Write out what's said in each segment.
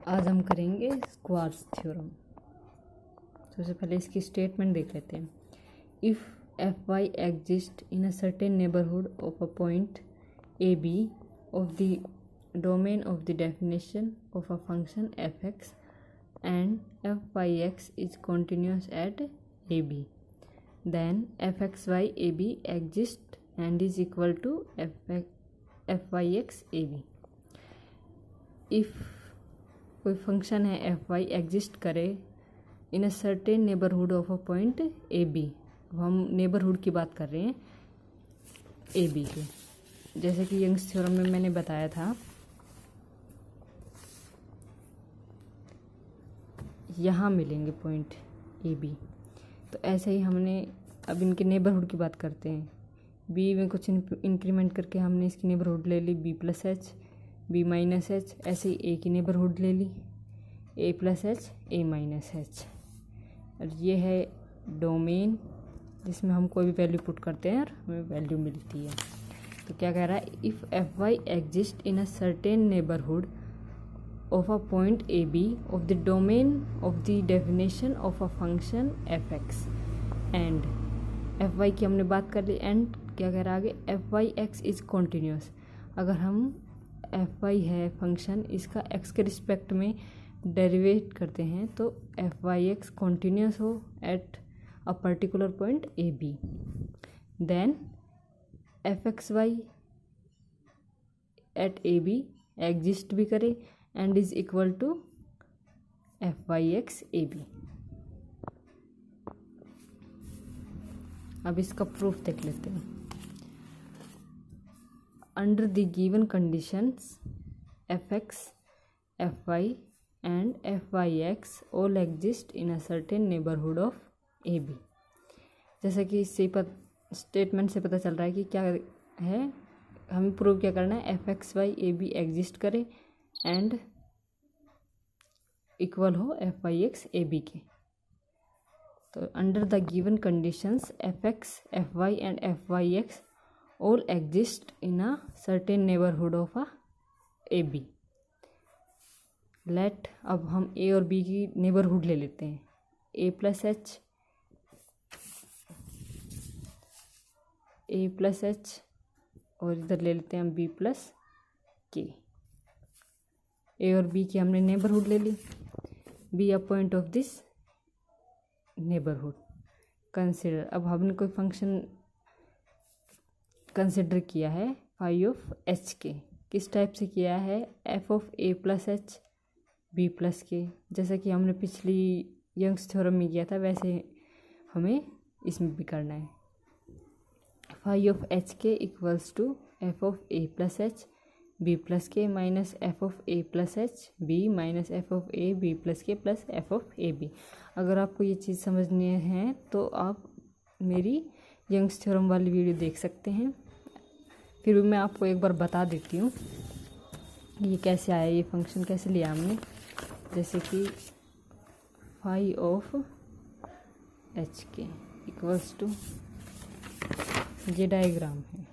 आज हम करेंगे स्क्वार्ट्ज थ्योरम। सबसे पहले इसकी स्टेटमेंट देख लेते हैं। If F Y exist in a certain neighbourhood of a point A B of the domain of the definition of a function F X and F Y X is continuous at A B, then F x Y A B exist and is equal to F Y x A B. If कोई function है F Y exist करे in a certain neighbourhood of a point A B. अब हम neighbourhood की बात कर रहे हैं ए बी के, जैसे कि यंग्स थ्योरम में मैंने बताया था। यहाँ मिलेंगे पॉइंट ए बी, तो ऐसे ही हमने अब इनके नेबरहुड की बात करते हैं। बी में कुछ इंक्रीमेंट करके हमने इसकी नेबरहुड ले ली B plus H, B minus H, ऐसे ही ए की नेबरहुड ले ली A plus H, A minus H. और ये है डोमेन जिसमें हम कोई भी वैल्यू पुट करते हैं और हमें वैल्यू मिलती है। तो क्या कह रहा है, if F Y exist in a certain neighbourhood of a point A B of the domain of the definition of a function F X and F Y की हमने बात कर ली, एंड क्या कह रहा है आगे, F Y X is continuous. अगर हम एफ वाई है फंक्शन, इसका एक्स के रिस्पेक्ट में डेरिवेट करते हैं तो एफ वाई एक्स कॉन्टीन्यूस हो at a particular point A B, then F x Y at A B exist भी करे and is equal to F Y x A B. अब इसका प्रूफ देख लेते हैं। Under the given conditions F X, F Y and F Y X all exist in a certain neighborhood of A B. जैसे कि इससे statement से पता चल रहा है कि क्या है, हमें प्रूव क्या करना है, एफ एक्स वाई ए बी एग्जिस्ट करे एंड इक्वल हो F Y x A B के। तो under the given conditions F X, F Y and F Y X all exist in a certain neighbourhood of a A B. Let, अब हम ए और B की neighbourhood ले लेते हैं, ए प्लस एच, ए plus H, और इधर ले लेते हैं हम बी प्लस के। ए और बी की हमने नेबरहुड ले ली, be a point of this neighbourhood consider. अब हमने कोई फंक्शन कंसिडर किया है फाई ऑफ एच के, किस टाइप से किया है, F of A plus H B plus K, जैसा कि हमने पिछली यंग्स थ्योरम में किया था वैसे हमें इसमें भी करना है। Phi of H K equals to F of A plus H B plus के minus F of A plus H B minus F of A B plus K plus F of A B. अगर आपको ये चीज़ समझनी है तो आप मेरी Young's theorem वाली वीडियो देख सकते हैं। फिर भी मैं आपको एक बार बता देती हूँ ये कैसे आया, ये फंक्शन कैसे लिया हमने। जैसे कि phi of H K equals to, ये डायग्राम है,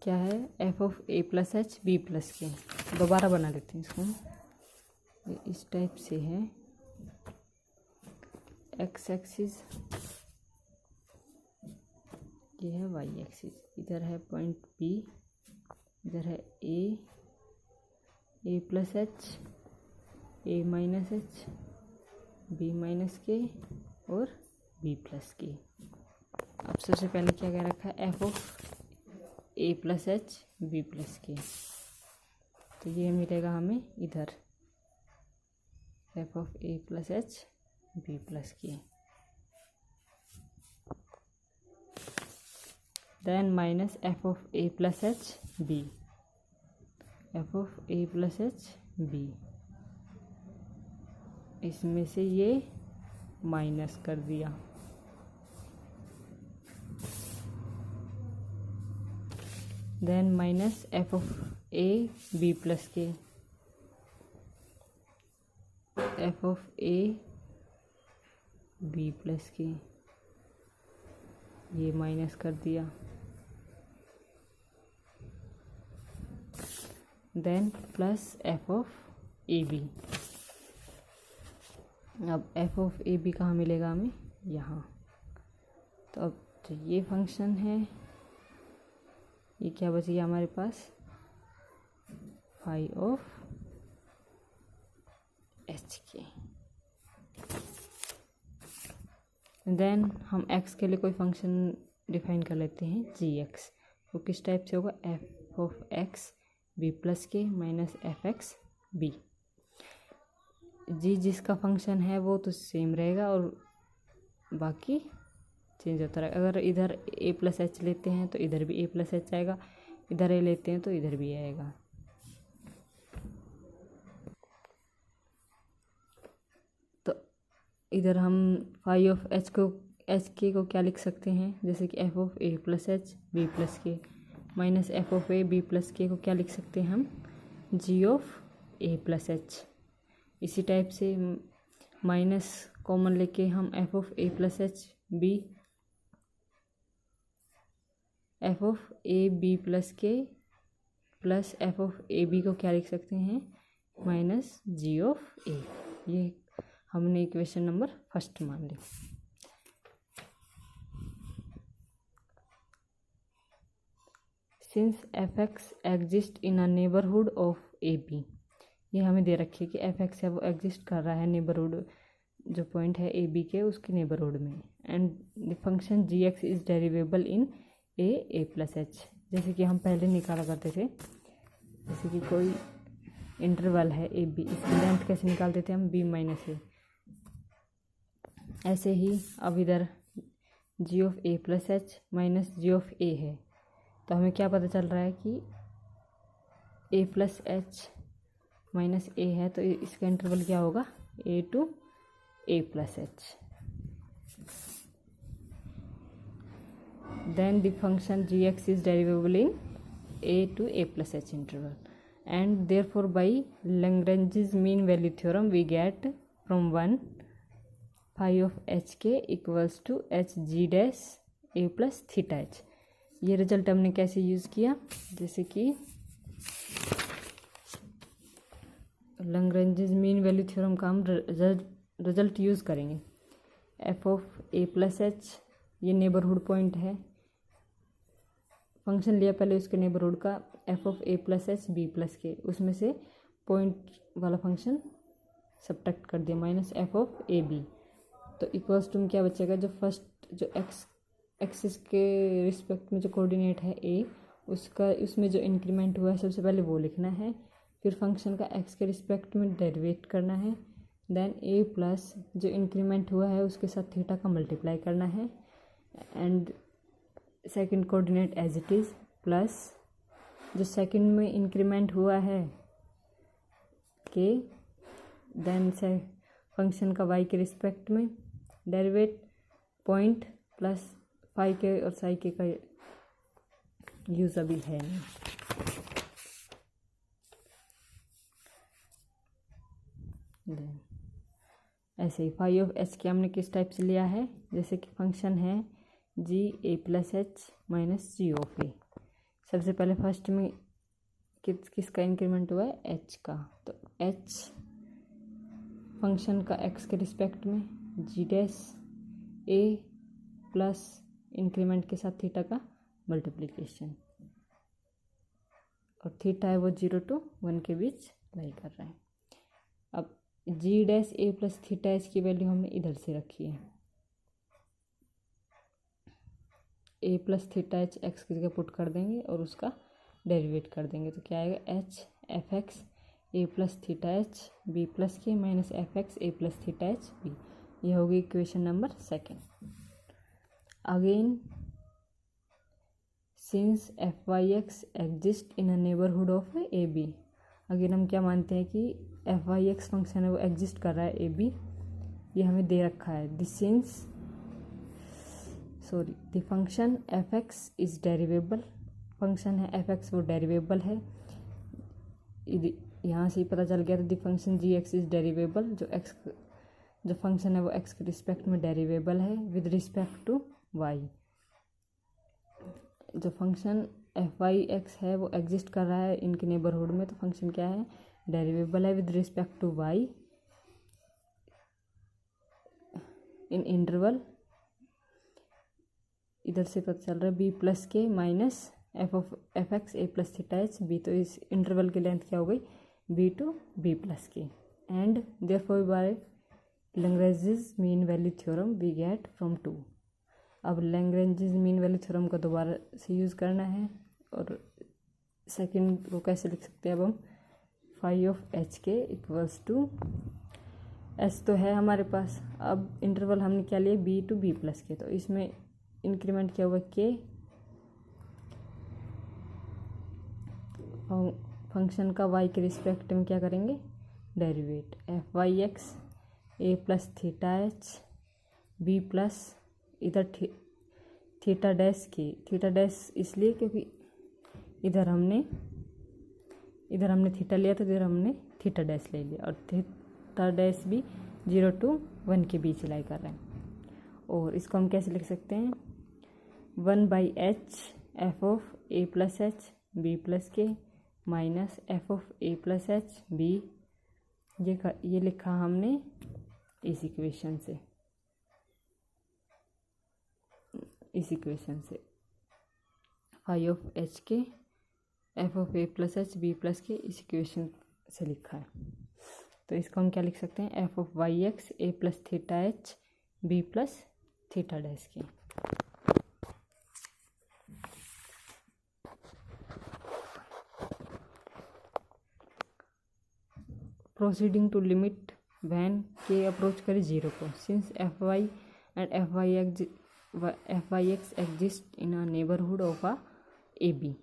क्या है, F of A plus H B plus K. दोबारा बना लेते हैं इसको, ये इस टाइप से है, एक्स एक्सिस, ये है वाई एक्सिस, इधर है पॉइंट बी, इधर है ए plus H, A minus H, B minus के और बी प्लस के। अब सबसे पहले क्या कह रखा है, F of A plus H B plus K, तो ये मिलेगा हमें इधर F of A plus H B plus K, then minus F of A plus H B, F of A plus H B, इसमें से ये माइनस कर दिया, then minus F of A B plus K, F of A B plus K, ये minus कर दिया, then plus F of A B. अब F of A B कहाँ मिलेगा हमें? यहाँ। तो अब जो ये फंक्शन है, ये क्या बच गया हमारे पास? फाई ऑफ एच के। देन हम x के लिए कोई फंक्शन डिफाइन कर लेते हैं जी एक्स। वो किस टाइप से होगा? F of X B plus के minus F X B. G जिसका फंक्शन है वो तो सेम रहेगा और बाकी चेंज होता रहेगा। अगर इधर ए प्लस एच लेते हैं तो इधर भी ए प्लस एच आएगा, इधर ए लेते हैं तो इधर भी आएगा। तो इधर हम फाई ऑफ एच के को क्या लिख सकते हैं? जैसे कि F of A plus H B plus के minus F of A B plus K को क्या लिख सकते हैं हम? G of A plus H. इसी टाइप से माइनस कॉमन लेके हम F of A plus H B, F of A B plus K plus F of A B को क्या लिख सकते हैं? Minus ji of A. ये हमने इक्वेशन नंबर फर्स्ट मान ली। Since F X exist in a neighbourhood of A B, ये हमें दे रखी है कि एफ एक्स है वो एग्जिस्ट कर रहा है नेबरहुड, जो पॉइंट है ए बी के उसके नेबरहुड में। And the function g x is derivable in a plus h. जैसे कि हम पहले निकाला करते थे, जैसे कि कोई इंटरवल है ए बी, इसकी लेंथ कैसे निकालते थे हम? B minus a. ऐसे ही अब इधर g of A plus h minus ji of a है, तो हमें क्या पता चल रहा है कि a plus h minus a है, तो इसका इंटरवल क्या होगा? A to a plus h. Then the function g x is derivable in a to a plus h interval, and therefore by Lagrange's mean value theorem we get from 1 phi of H K equals to H G dash A plus theta H. ये result हमने कैसे use किया? जैसे कि Lagrange's mean value theorem का हम result use करेंगे। F of A plus H ये नेबरहुड पॉइंट है, फंक्शन लिया पहले उसके नेबरहुड का, F of A plus H B plus K, उसमें से पॉइंट वाला फंक्शन सब्ट्रैक्ट कर दिया minus F of A B. तो इक्वल्स टू में क्या बचेगा? जो फर्स्ट जो एक्सिस के रिस्पेक्ट में जो कोऑर्डिनेट है ए, उसका उसमें जो इंक्रीमेंट हुआ है सबसे पहले वो लिखना है, फिर फंक्शन का एक्स के रिस्पेक्ट में डेरिवेट करना है, देन ए प्लस जो इंक्रीमेंट हुआ है उसके साथ थीटा का मल्टीप्लाई करना है, and second coordinate as it is, plus जो सेकंड में इंक्रीमेंट हुआ है के, देन से फंक्शन का वाई के रिस्पेक्ट में डेरिवेट पॉइंट प्लस फाई के और साई के का यूज़ अभी है नहीं। ऐसे ही फाई ऑफ एच के हमने किस टाइप से लिया है? जैसे कि फंक्शन है g a plus h minus ji of a. सबसे पहले फर्स्ट में किसका इंक्रीमेंट हुआ है? एच का। तो एच फंक्शन का एक्स के रिस्पेक्ट में जी डैश ए प्लस इंक्रीमेंट के साथ थीटा का मल्टीप्लिकेशन, और थीटा है वो 0 to 1 के बीच लाई कर रहा है। अब जी dash A plus theta H की वैल्यू हमने इधर से रखी है, ए प्लस थीटा एच एक्स की जगह पुट कर देंगे और उसका डेरिवेट कर देंगे, तो क्या आएगा? एच एफ एक्स ए plus theta H B plus के माइनस एफ एक्स ए प्लस थीटा एच बी। ये होगी equation number second. Again since F Y x exist in a neighbourhood of A b, again हम क्या मानते हैं कि F Y x function है वो एग्जिस्ट कर रहा है ए बी, ये हमें दे रखा है। The function F x is derivable, function है एफ एक्स वो डेरिवेबल है, यहाँ से ही पता चल गया था। The function g x is derivable, जो फंक्शन है वो एक्स के रिस्पेक्ट में डेरिवेबल है विद रिस्पेक्ट टू वाई, जो फंक्शन एफ वाई एक्स है वो एग्जिस्ट कर रहा है इनके नेबरहुड में, तो फंक्शन क्या है, डेरिवेबल है with respect to Y in interval, इधर से पता चल रहा है बी प्लस के माइनस एफ एक्स ए प्लस थीटा एच बी, तो इस इंटरवल की लेंथ क्या हो गई, B to B plus K. And therefore by Lagrange's mean value theorem we get from 2। अब लैग्रेंजेस मीन वैल्यू थ्योरम का दोबारा से यूज़ करना है, और सेकंड को कैसे लिख सकते हैं अब हम, phi of H K equals to H तो है हमारे पास, अब इंटरवल हमने क्या लिया B to B plus K, तो इसमें इंक्रीमेंट क्या हुआ के, फंक्शन का वाई के रिस्पेक्ट में क्या करेंगे, डेरिवेट, एफ वाई एक्स ए plus theta H B plus इधर theta dash k, theta dash इसलिए क्योंकि इधर हमने थीटा लिया, तो इधर हमने थीटा डैश ले लिया, और थीटा डैश भी 0 to 1 के बीच लाई कर रहे हैं। और इसको हम कैसे लिख सकते हैं, 1/h f of A plus H B plus के minus F of A plus H b, ये लिखा हमने इस इक्वेशन से, phi of H k F of A plus H B plus k इस इक्वेशन से लिखा है। तो इसको हम क्या लिख सकते हैं, F of Y x A plus theta H B plus theta dash K. Proceeding to limit when K approach करें 0 को, since F Y and F Y x exist in a neighbourhood of a A B,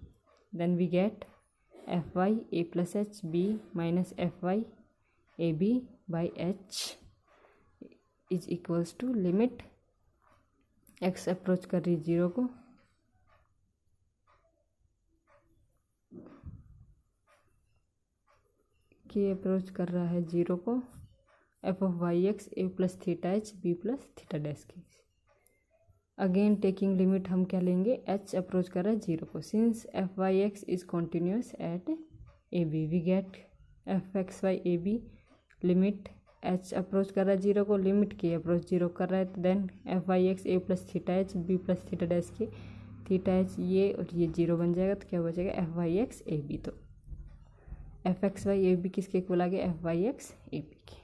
then we get fy a plus h b minus fy a b by h is equals to limit x approach कर रही 0 को, k approach कर रहा है 0 को, f of Y x A plus theta H B plus theta dash की। Again taking limit हम क्या लेंगे, h अप्रोच कर रहा है 0 को, since F Y X is continuous at A B we get F x Y A B, limit h approach कर रहा है 0 को, लिमिट k अप्रोच 0 कर रहा है, तो देन एफ वाई एक्स ए plus theta H B plus theta dash k, theta H ये और ये 0 बन जाएगा, तो क्या बचेगा f Y x A B, तो एफ एक्स वाई ए बी किसके इक्वल आ गया, f Y x A B के।